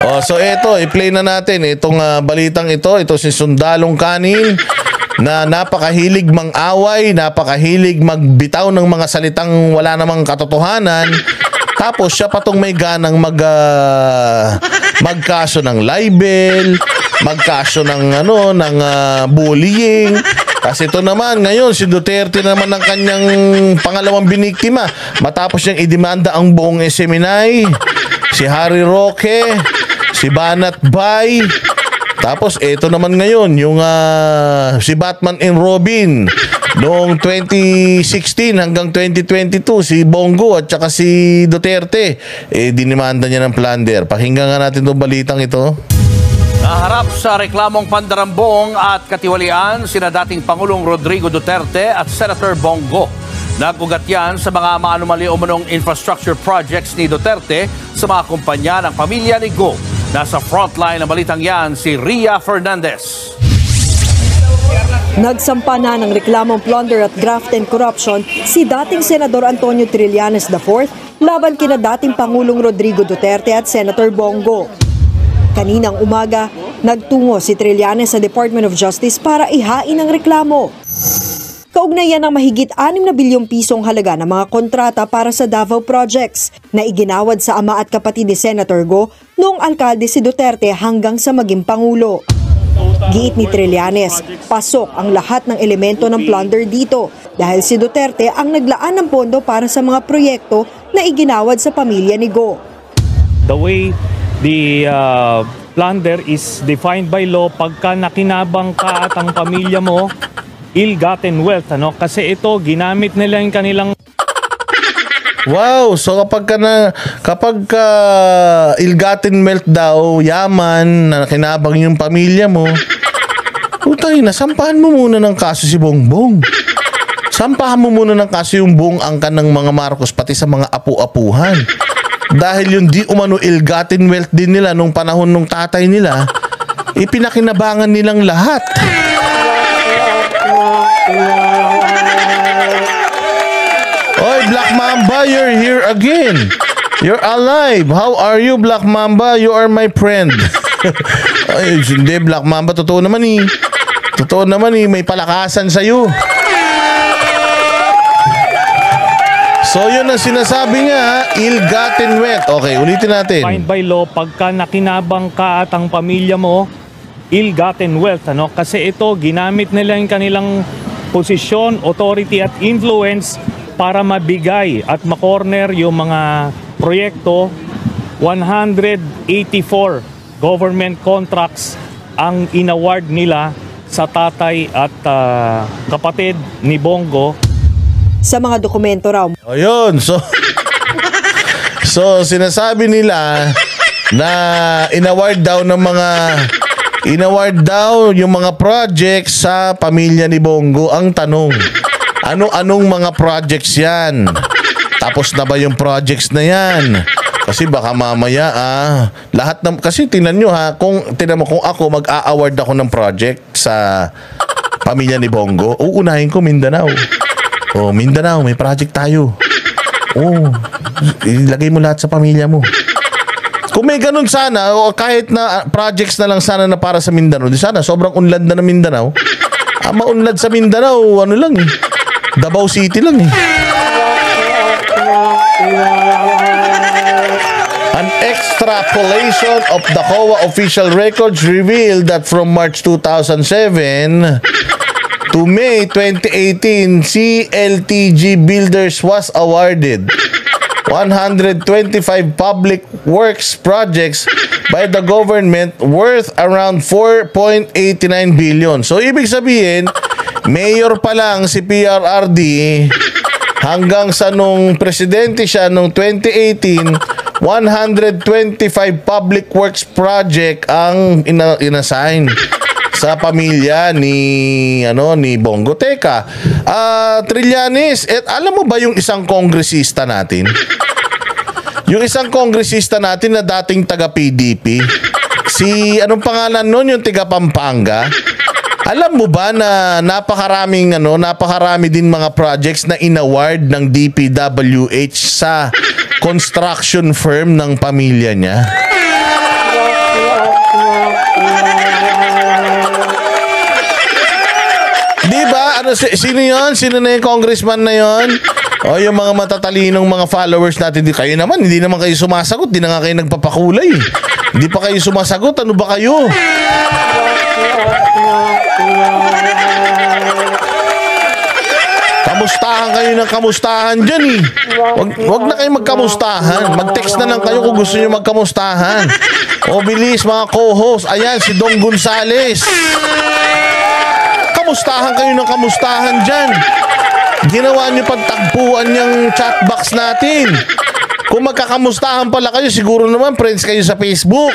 Oh, so ito, i-play na natin itong balitang ito. Ito si Sundalong Kanin na napakahilig mang-away, napakahilig magbitaw ng mga salitang wala namang katotohanan. Tapos siya pa tong may ganang magkaso ng libel, magkaso ng bullying. Kasi ito naman ngayon si Duterte naman ang kanyang pangalawang biniktima matapos niyang idemanda ang buong SMNI, si Harry Roque, si Banat Bay. Tapos ito naman ngayon yung si Batman and Robin noong 2016 hanggang 2022 si Bongo at saka si Duterte dinimanda niya ng plunder. Pakinggan nga natin itong balitang ito. Naharap sa reklamong pandarambong at katiwalian sina dating Pangulong Rodrigo Duterte at Senator Bongo. Nag-ugat yan sa mga maanumali umunong infrastructure projects ni Duterte sa mga kumpanya ng pamilya ni Go. Nasa frontline ng balitang yan si Ria Fernandez. Nagsampa na ng reklamong plunder at graft and corruption si dating Senador Antonio Trillanes IV laban kina dating Pangulong Rodrigo Duterte at Senator Bongo. Kaninang umaga, nagtungo si Trillanes sa Department of Justice para ihain ang reklamo. Kaugnayan ng mahigit 6 na bilyong pisong halaga ng mga kontrata para sa Davao Projects na iginawad sa ama at kapatid ni Senator Go noong alkalde si Duterte hanggang sa maging Pangulo. Giit ni Trillanes, pasok ang lahat ng elemento ng plunder dito dahil si Duterte ang naglaan ng pondo para sa mga proyekto na iginawad sa pamilya ni Go. The way the plunder is defined by law, pagka nakinabang ka at ang pamilya mo, ill-gotten wealth, kasi ito ginamit nila yung kanilang. Wow, so kapag ill-gotten wealth daw, yaman na kinabang yung pamilya mo, putay na, sampahan mo muna ng kaso si Bongbong. Sampahan mo muna ng kaso yung buong angkan ng mga Marcos pati sa mga apu-apuhan. Dahil yung di umano ill-gotten wealth din nila nung panahon nung tatay nila, ipinakinabangan nilang lahat. Oy, Black Mamba, you're here again. You're alive. How are you, Black Mamba? You are my friend. Ay, hindi, Black Mamba. Totoo naman Totoo naman may palakasan sa'yo. So yun ang sinasabi niya, ill-gotten wealth. Okay, ulitin natin. Defined by law, pagka nakinabang ka at ang pamilya mo, ill-gotten wealth, kasi ito ginamit nila yung kanilang posisyon, authority at influence para mabigay at makorner yung mga proyekto. 184 government contracts ang inaward nila sa tatay at kapatid ni Bongo. Sa mga dokumento raw. Ayun, so sinasabi nila na inaward daw yung mga projects sa pamilya ni Bongo. Ang tanong, ano-anong mga projects yan? Tapos na ba yung projects na yan? Kasi baka mamaya lahat ng, kasi tingnan nyo kung ako mag-a-award ako ng project sa pamilya ni Bongo, uunahin ko Mindanao. Oh, Mindanao, may project tayo. Oh, ilagay mo lahat sa pamilya mo. Kung may ganun sana, o kahit na projects na lang sana na para sa Mindanao, di sana sobrang unlad na ng Mindanao. Maunlad sa Mindanao, Davao City lang An extrapolation of the COA official records revealed that from March 2007 to May 2018, CLTG Builders was awarded 125 public works projects by the government worth around 4.89 billion. So, ibig sabihin, mayor pa lang si PRRD hanggang sa nung presidente siya nung 2018, 125 public works project ang inassign sa pamilya ni Bongo. Teka, Trillanes, alam mo ba yung isang kongresista natin? Yung isang kongresista natin na dating taga PDP, anong pangalan nun, yung taga Pampanga? Alam mo ba na napakarami din mga projects na inaward ng DPWH sa construction firm ng pamilya niya? Sino yun? Sino na yung congressman na yun? O yung mga matatalinong mga followers natin. Kayo naman, hindi naman kayo sumasagot. Hindi na nga kayo nagpapakulay. Hindi pa kayo sumasagot. Ano ba kayo? Kamustahan kayo ng kamustahan dyan eh. Wag na kayo magkamustahan. Mag-text na lang kayo kung gusto nyo magkamustahan. O bilis mga co-host. Ayan, si Dong Gonzales. Kamustahan kayo ng kamustahan dyan. Ginawa nyo pagtagpuan yung chatbox natin. Kung magkakamustahan pala kayo, siguro naman friends kayo sa Facebook.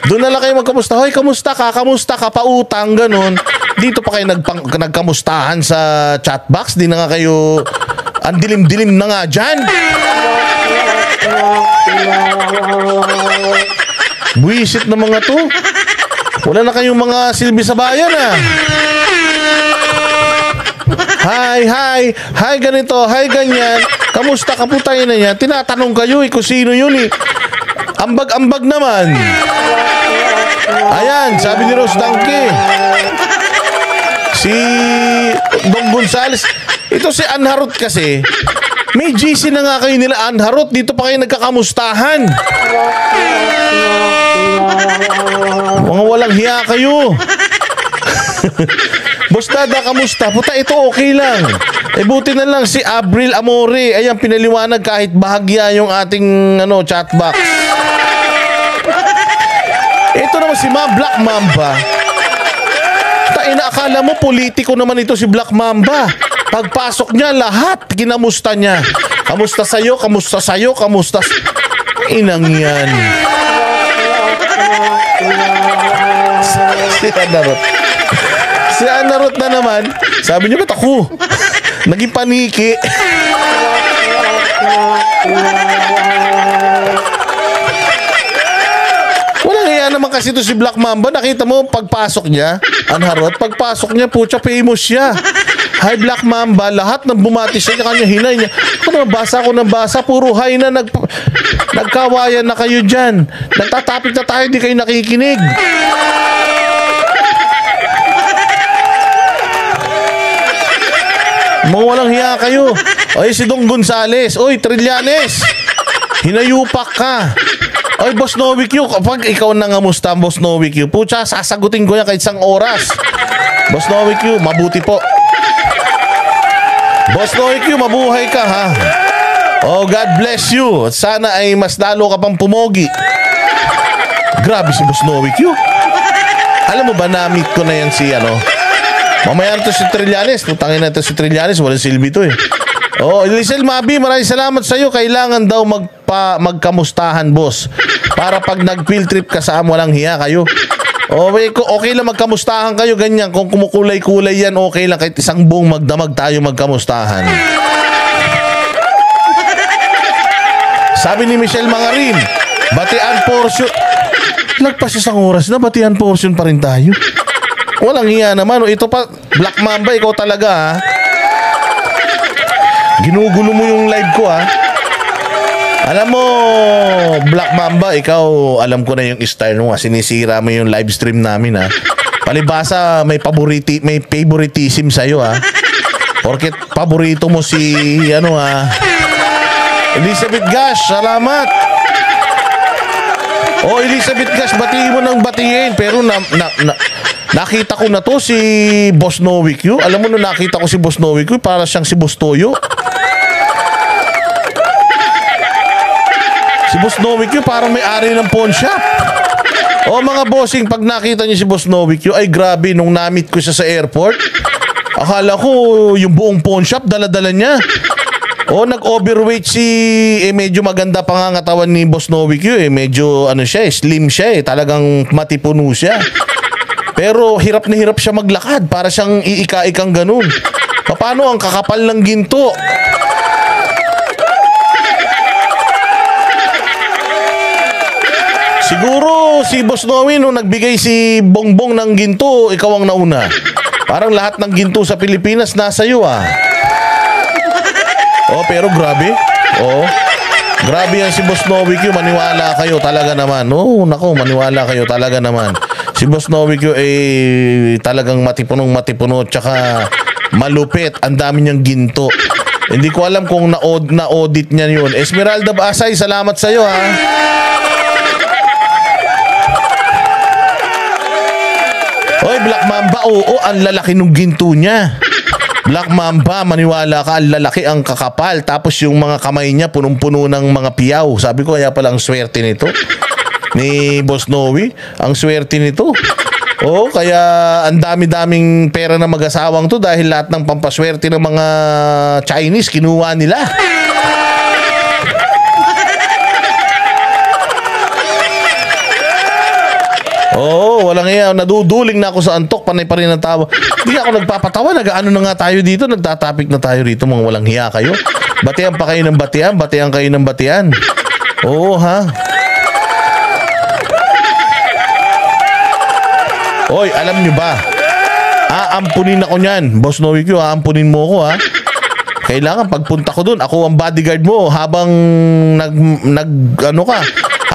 Doon na lang kayo magkamusta. Hoy, kamusta ka? Kamusta ka? Pautang, ganun. Dito pa kayo nagkamustahan sa chatbox. Di na nga kayo, ang dilim-dilim na nga dyan. Buisit na mga to. Wala na kayong mga silbi sa bayan ah. Hi, ganito, hi, ganyan. Kamusta ka po tayo na yan? Tinatanong kayo kung sino yun eh. Ambag-ambag naman. Ayan, sabi ni Rose Danke. Si Dong Gonzales. Ito si Anharot kasi. May GC na nga kayo nila Anharot. Dito pa kayo nagkakamustahan. Mga walang hiya kayo. Boss Dada, kamusta? Puta, ito okay lang. Buti na lang si Abril Amore. Ayan, pinaliwanag kahit bahagya yung ating chatbox. Ito naman si Black Mamba. Akala mo politiko naman ito si Black Mamba. Pagpasok niya, lahat kinamusta niya. Kamusta sa'yo, kamusta sa'yo, kamusta inang yan. Si Anarot. Si Anarot na naman, sabi niya, ba't ako? Naging paniki. Walang iya naman kasi ito si Black Mamba. Nakita mo, pagpasok niya, Anharot, pagpasok niya, pucha, famous siya. Hi, Black Mamba. Lahat ng bumati siya, kanya hinay niya. Ako nang basa, puro hi na nagkawayan na kayo dyan. Nagtatapik na tayo, di kayo nakikinig. Mga walang hiya kayo. Oy, si Dong Gonzales. Oy, Trillanes. Hinayupak ka. Oy, Boss Novic Q. Kapag ikaw nangamusta, Boss Novic Q, pucha, sasagutin ko yan kahit isang oras. Boss Novic Q, mabuti po. Boss Novic Q, mabuhay ka ha. Oh, God bless you. Sana ay mas lalo ka pang pumogi. Grabe si Boss Novic Q. Alam mo ba, na-meet ko na yan si mamaya na to si Trillanes. Putangin na to si Trillanes. Walang silbi to eh. Oh, Elisel Mabi, maraming salamat sa iyo. Kailangan daw magkamustahan, boss. Para pag nag-field trip ka sa walang hiya kayo. Okay lang magkamustahan kayo, ganyan. Kung kumukulay-kulay yan, okay lang. Kahit isang buong magdamag tayo magkamustahan. Sabi ni Michelle Mangarin, batian portion. Lagpas isang oras na, batian portion pa rin tayo. Walang hiya naman. Ito pa, Black Mamba, ikaw talaga ha. Ginugulo mo yung live ko ha. Alam mo, Black Mamba, ikaw, alam ko na yung style mo ha. Sinisira mo yung live stream namin ha. Palibasa, may favoritism sa'yo ha. Porket paborito mo si, Elizabeth Gash, salamat. Oh, Elizabeth Gash, batiin mo ng batiin. Pero nakita ko na to si Boss Novic Q. Alam mo, nakita ko si Boss Novic Q, para siyang si Boss Toyo. Si Boss Novic Q parang may-ari ng pawn shop. O mga bossing, pag nakita niyo si Boss Novic Q, ay grabe, nung na-meet ko siya sa airport, akala ko yung buong pawn shop dala-dala niya. O nag-overweight medyo maganda pa nga katawan ni Boss Novic Q eh. Medyo slim siya eh. Talagang matipuno siya. Pero hirap na hirap siya maglakad. Para siyang iika-ikang ganun. Paano ang kakapal ng ginto? Siguro si Boss Noe nung nagbigay si Bongbong ng ginto, ikaw ang nauna. Parang lahat ng ginto sa Pilipinas nasa iyo ah. Oh, pero grabe. Oh. Grabe yan si Boss Noe Q. Maniwala kayo talaga naman. Oh, nako, maniwala kayo talaga naman. Si Boss Noe Q talagang matipuno tsaka Malupit. Ang dami niyang ginto. Hindi ko alam kung na-audit niya yun. Esmeralda Basay, salamat sa'yo ha. Hoy, Black Mamba, oo, ang lalaki ng ginto niya. Black Mamba, maniwala ka, ang lalaki, ang kakapal. Tapos yung mga kamay niya, punong-puno ng mga piyaw. Sabi ko, kaya pala ang swerte nito. Ni Boss Noe, ang swerte nito. Oo, kaya ang dami-daming pera na mag-asawang to dahil lahat ng pampaswerte ng mga Chinese, kinuha nila. Oo, walang iya. Naduduling na ako sa antok. Panay pa rin ang tawa. Hindi ako nagpapatawa. Nag-ano na nga tayo dito. Nagtatapik na tayo rito. Mga walang hiya kayo. Batian pa kayo ng batian. Batian kayo ng batian. Oo, ha? Hoy, alam nyo ba? Aampunin ako niyan. Boss Noe Q, aampunin mo ako, ha? Kailangan pagpunta ko dun, ako ang bodyguard mo habang ano ka,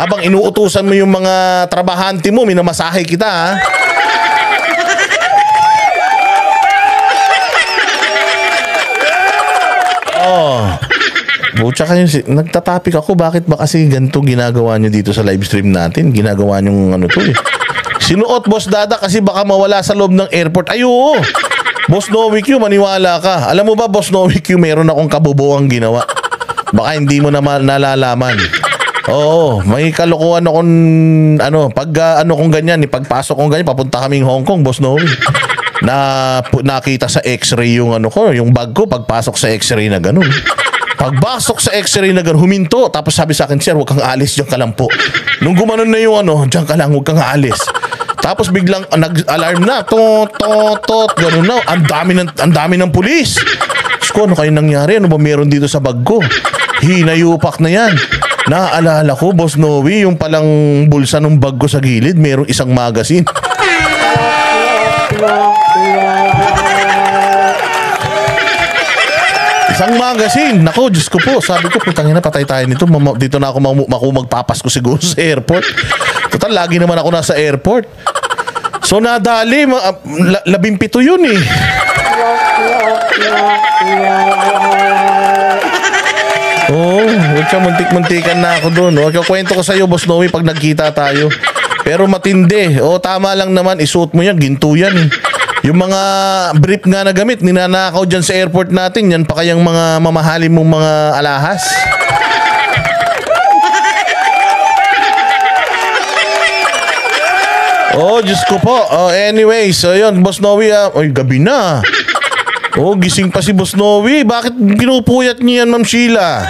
habang inuutusan mo yung mga trabahante mo, minamasahe kita, ha? Oh. Butsa kayo, nagtatapik ako, bakit ba kasi ganito ginagawa nyo dito sa live stream natin? Ginagawa nyo ano to eh. Sinuot, Boss Dada, kasi baka mawala sa loob ng airport. Ay, oo. Boss Noe Q, maniwala ka. Alam mo ba, Boss Noe Q, meron akong kabubuang ginawa. Baka hindi mo na nalalaman. Oo, may kalokohan akong, pag kung ganyan, pagpasok kong ganyan, papunta kaming Hong Kong, Boss Noe. Nakita sa x-ray yung yung bag ko, pagpasok sa x-ray na ganun. Pagbasok sa x-ray na ganun, huminto. Tapos sabi sa akin, sir, huwag kang aalis, diyan ka lang po. Nung gumanon na yung diyan ka lang, huwag kang aalis. Tapos biglang nag-alarm na, tot, gano'n na. Ang dami ng pulis. Sko, ano kayo nangyari? Ano ba meron dito sa bag ko? Hinayupak na yan. Naaalala ko, Boss Noe, yung palang bulsa ng bag ko sa gilid, merong isang magazine. Isang magazine. Nako, Diyos ko po. Sabi ko, putangin na, patay tayo nito. Dito na ako magpapasko siguro sa airport. Total, lagi naman ako nasa airport. So, nadali. 17 yun eh. Oh, huwag siya, muntik-muntikan na ako doon. Kwento ko sa'yo, Boss Noe, pag nagkita tayo. Pero matindi. Tama lang naman. Isuot mo yan. Ginto yan eh. Yung mga brief nga na gamit, ninanakaw dyan sa airport natin. Yan pa kayang mga mamahalin mong mga alahas. Diyos ko po. Anyway, so yun, Boss Noe, oy, gabi na. Gising pa si Boss Noe. Bakit pinupuyat niya yan, Ma'am Sheila?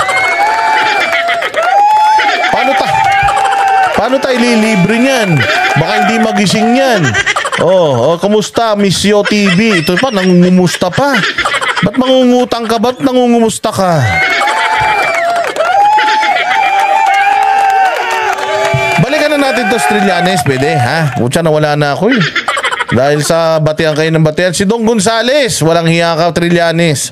Paano tayo lilibre niyan? Baka hindi magising yan. Kumusta, Miss Yo TV? Ito pa, nangungumusta pa. Ba't mangungutang ka? Ba't nangungumusta ka? Balikan na natin to, Trillanes, pwede, ha? Mutya, nawala na ako eh. Dahil sa batian kayo ng batian. Si Dong Gonzales, walang hiya ka, Trillanes.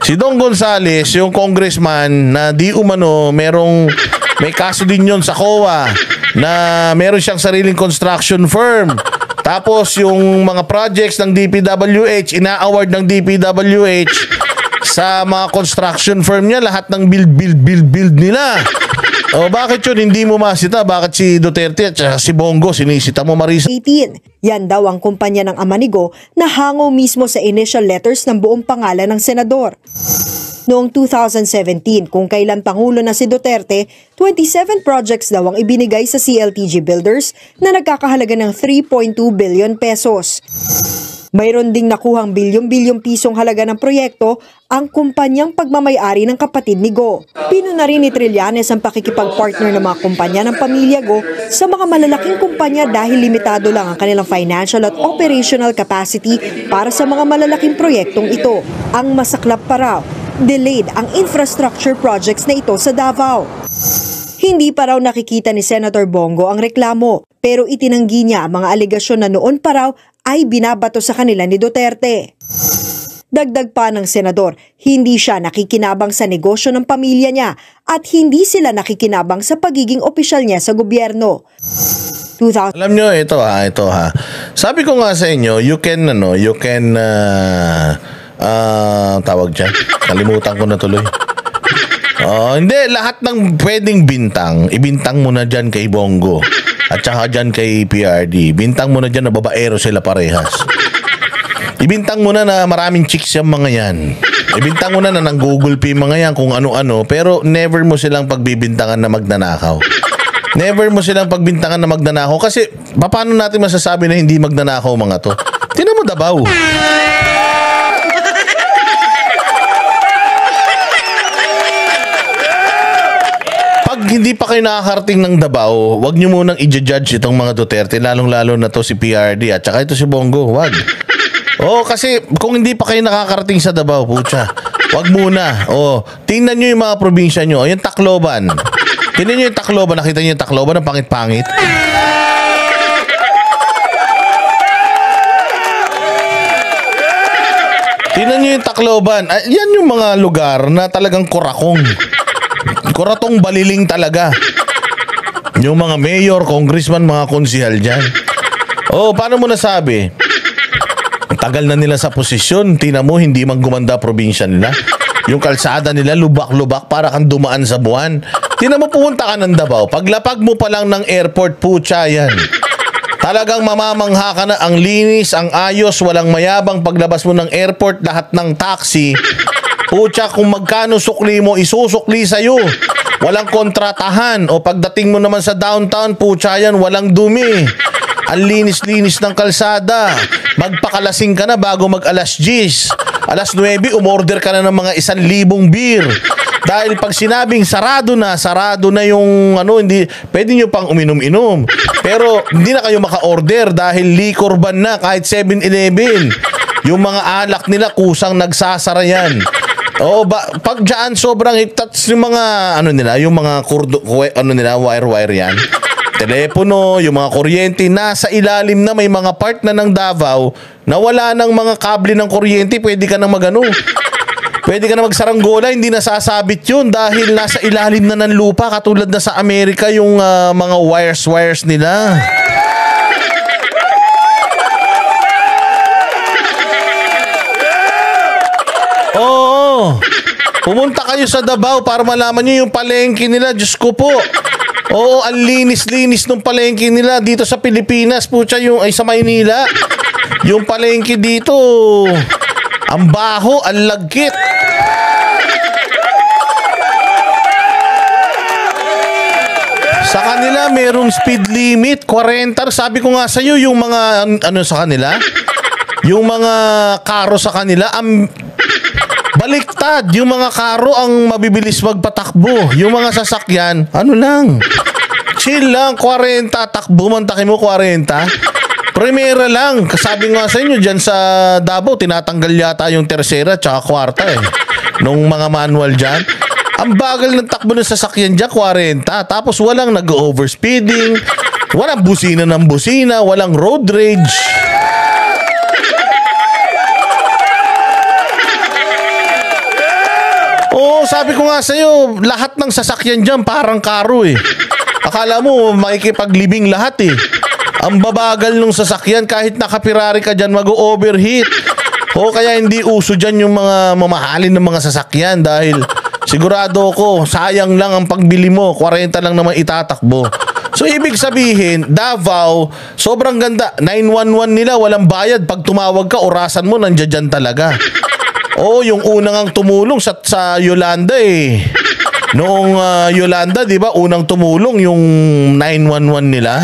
Si Dong Gonzales, yung congressman na di umano, may kaso din yun sa COA na meron siyang sariling construction firm. Tapos yung mga projects ng DPWH, ina-award ng DPWH sa mga construction firm niya, lahat ng build nila. Bakit yun? Hindi mo masita. Bakit si Duterte at si Bongo sinisita mo, Marisa? 18. Yan daw ang kumpanya ng ama ni Go na hango mismo sa initial letters ng buong pangalan ng senador. Noong 2017, kung kailan Pangulo na si Duterte, 27 projects daw ang ibinigay sa CLTG Builders na nagkakahalaga ng 3.2 billion pesos. Mayroon ding nakuhang bilyon-bilyong pisong halaga ng proyekto ang kumpanyang pagmamay-ari ng kapatid ni Go. Pinuna rin ni Trillanes ang pakikipag-partner ng mga kumpanya ng pamilya Go sa mga malalaking kumpanya dahil limitado lang ang kanilang financial at operational capacity para sa mga malalaking proyektong ito. Ang masaklap pa raw, delayed ang infrastructure projects na ito sa Davao. Hindi pa raw nakikita ni Senator Bongo ang reklamo, pero itinanggi niya ang mga alegasyon na noon pa raw ay binabato sa kanila ni Duterte. Dagdag pa ng senador, hindi siya nakikinabang sa negosyo ng pamilya niya at hindi sila nakikinabang sa pagiging opisyal niya sa gobyerno. Alam nyo, ito ha. Sabi ko nga sa inyo, you can tawag dyan. Kalimutan ko na tuloy. Hindi, lahat ng pwedeng bintang, ibintang mo na dyan kay Bongo. At saka dyan kay PRD. Bintang mo na dyan na babaero sila parehas. Ibintang mo na na maraming chicks yung mga yan. Ibintang mo na nang Google Pay mga yan kung ano-ano. Pero never mo silang pagbibintangan na magnanakaw. Never mo silang pagbintangan na magnanakaw. Kasi paano natin masasabi na hindi magnanakaw mga to? Tingnan mo Davao. Pag hindi pa kayo nakakarating ng Davao, wag nyo munang i-judge itong mga Duterte, lalong-lalo na to si PRD at saka ito si Bongo. Wag. Kasi kung hindi pa kayo nakakarating sa Davao, pucha, wag muna. Tingnan nyo yung mga probinsya nyo. Yung Tacloban. Tingnan nyo yung Tacloban. Nakita nyo yung Tacloban? Ang pangit-pangit. Tingnan nyo yung Tacloban. Yan yung mga lugar na talagang kurakong. Kuratong baliling talaga. Yung mga mayor, congressman, mga konsihal dyan. Paano mo nasabi? Tagal na nila sa posisyon. Tingnan mo, hindi man gumanda probinsya nila. Yung kalsada nila, lubak-lubak para kang dumaan sa buwan. Tingnan mo, pumunta ka ng Davao. Paglapag mo pa lang ng airport, pucha yan. Talagang mamamangha ka na. Ang linis, ang ayos, walang mayabang. Paglabas mo ng airport, lahat ng taxi. Pucha, kung magkano sukli mo, isusukli sa'yo. Walang kontratahan. O pagdating mo naman sa downtown, pucha yan, walang dumi. Ang linis-linis ng kalsada. Magpakalasing ka na bago mag-alas 10. Alas 9, umorder ka na ng mga 1,000 beer. Dahil pag sinabing sarado na yung hindi, pwede nyo pang uminom-inom. Pero hindi na kayo maka-order dahil liquor ban na kahit 7-Eleven. Yung mga alak nila kusang nagsasara yan. Pag dyan sobrang higtats yung mga yung mga wire-wire yan. Telepono, yung mga kuryente, nasa ilalim na, may mga part na ng Davao na wala ng mga kable ng kuryente, pwede ka na pwede ka na magsaranggola, hindi nasasabit yun dahil nasa ilalim na ng lupa, katulad na sa Amerika yung mga wires nila. Pumunta kayo sa Davao para malaman nyo yung palengke nila, Diyos ko po. Ang linis-linis ng palengke nila dito sa Pilipinas, pucha, sa Maynila. Yung palengke dito, ang baho, ang lagkit. Sa kanila, merong speed limit, 40. Sabi ko nga sa'yo, yung mga, sa kanila? Yung mga karo sa kanila, baliktad. Yung mga karo ang mabibilis magpatakbo. Yung mga sasakyan, lang. Chill lang, 40. Takbo man, takin mo 40. Primera lang. Sabi nga sa inyo, dyan sa Davao, tinatanggal yata yung tercera tsaka kwarta nung mga manual dyan. Ang bagal ng takbo ng sasakyan dyan, 40. Tapos walang nag-overspeeding, walang busina ng busina, walang road rage. Sabi ko nga sa'yo, lahat ng sasakyan dyan parang karo Akala mo makikipaglibing lahat Ang babagal ng sasakyan, kahit nakapirari ka dyan, mag-overheat. Kaya hindi uso dyan yung mga mamahalin ng mga sasakyan dahil sigurado ko, sayang lang ang pagbili mo, 40 lang naman itatakbo. So ibig sabihin, Davao, sobrang ganda. 911 nila, walang bayad. Pag tumawag ka, orasan mo, nandiyan dyan talaga. Yung unang tumulong sa Yolanda Noong Yolanda, di ba, unang tumulong yung 911 nila.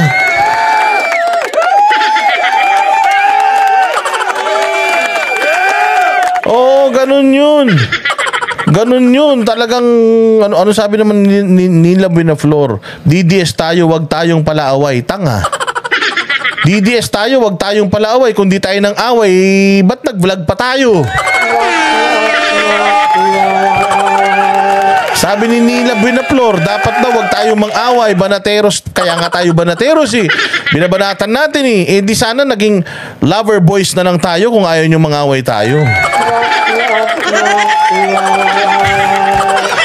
Ganun yun. Talagang, ano sabi naman nila Binaflor? DDS tayo, wag tayong palaaway. Tanga. DDS tayo, wag tayong palaaway. Kung di tayo ng away, ba't nag-vlog pa tayo? Sabi ni Nila Binaflor, dapat daw wag tayong mang-away, banateros. Kaya nga tayo banateros Binabanatan natin di sana naging lover boys na lang tayo kung ayaw nyo mang-away tayo.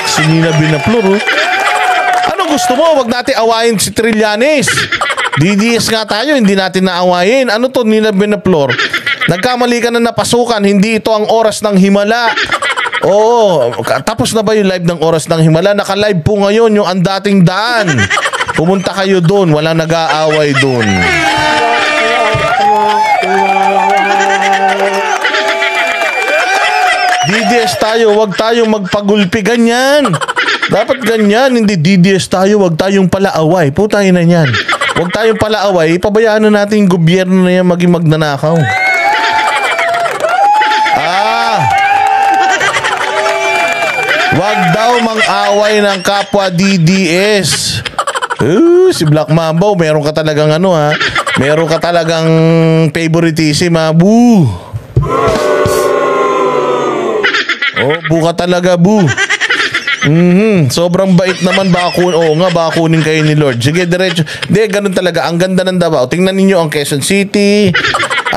Si Nila Binaflor, ano gusto mo? Wag natin awayin si Trillanes. DDS nga tayo, hindi natin naawayin. Ano to, Nina Benaplor? Nagkamali ka na napasukan, hindi ito ang oras ng himala. Oo, tapos na ba yung live ng oras ng himala? Naka-live po ngayon yung ang dating daan. Pumunta kayo doon, walang nag-aaway doon. DDS tayo, wag tayong magpagulpi, ganyan. Dapat ganyan, hindi DDS tayo, wag tayong palaaway. Putay na yan. Wag tayong palaaway, pabayaan na natin yung gobyerno na yan maging magnanakaw. Wag daw mang-away ng kapwa DDS. Si Black Mambo, meron ka talagang ano ha. Meron ka talagang favoritism ha. Boo. Bu ka talaga, boo. Sobrang bait naman, baka kunin kayo ni Lord. Sige, diretso. Hindi, ganun talaga. Ang ganda ng Davao. Tingnan ninyo ang Quezon City,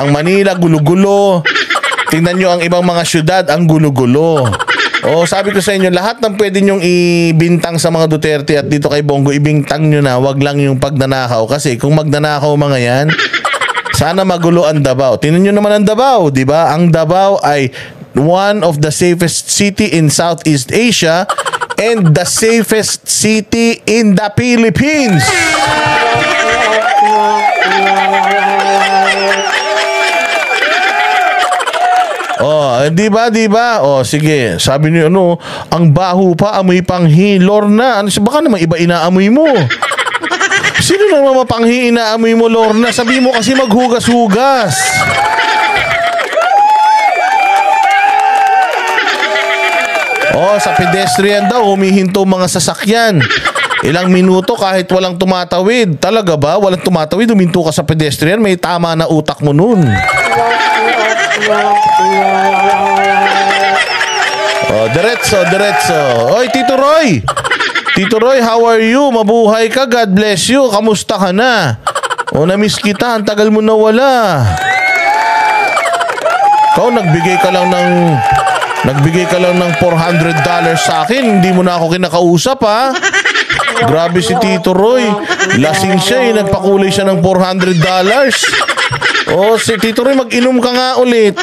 ang Manila, gulo-gulo. Tingnan nyo ang ibang mga syudad, ang gulo-gulo. Sabi ko sa inyo, lahat ng pwede nyong ibintang sa mga Duterte at dito kay Bongo, ibintang nyo na, wag lang yung pagnanakaw. Kasi kung magnanakaw mga yan, sana magulo ang Davao. Tingnan nyo naman ang Davao, di ba? Ang Davao ay one of the safest city in Southeast Asia and the safest city in the Philippines. Di ba? Sige. Sabi niyo ang baho pa, amoy panghi. Lorna, baka naman iba inaamoy mo. Sino naman mapanghi inaamoy mo, Lorna? Sabi mo kasi maghugas-hugas. Sa pedestrian daw, humihinto mga sasakyan. Ilang minuto kahit walang tumatawid. Talaga ba? Walang tumatawid, huminto ka sa pedestrian, may tama na utak mo nun. Diretso. Oy, Tito Roy. Tito Roy, how are you? Mabuhay ka, God bless you. Kamusta ka na? Na-miss kita, ang tagal mo nawala. Ikaw, nagbigay ka lang ng $400 sa akin. Hindi mo na ako kinakausap, ha? Grabe si Tito Roy. Lasing siya, nagpakulay siya ng $400. Si Tito Roy, mag-inom ka nga ulit.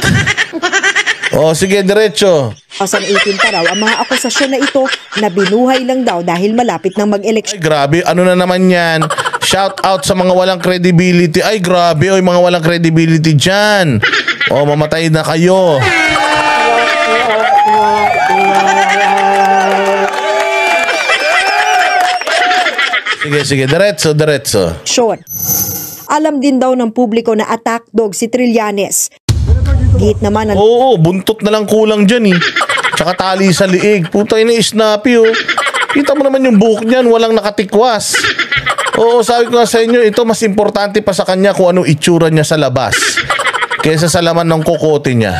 Sige, diretso. 2018 pa raw ang mga akusasyon na ito na binuhay lang daw dahil malapit nang mag-eleksyon. Ay, grabe. Ano na naman yan? Shout out sa mga walang credibility. Ay, grabe. Mga walang credibility dyan. Mamatay na kayo. Sige. Diretso. Alam din daw ng publiko na attack dog si Trillanes. Git naman ang... buntot na lang kulang dyan eh. Tsaka tali sa liig. Putay na snappy Kita mo naman yung buhok niyan, walang nakatikwas. Sabi ko nga sa inyo, ito mas importante pa sa kanya kung anong itsura niya sa labas kaysa sa laman ng kokote niya.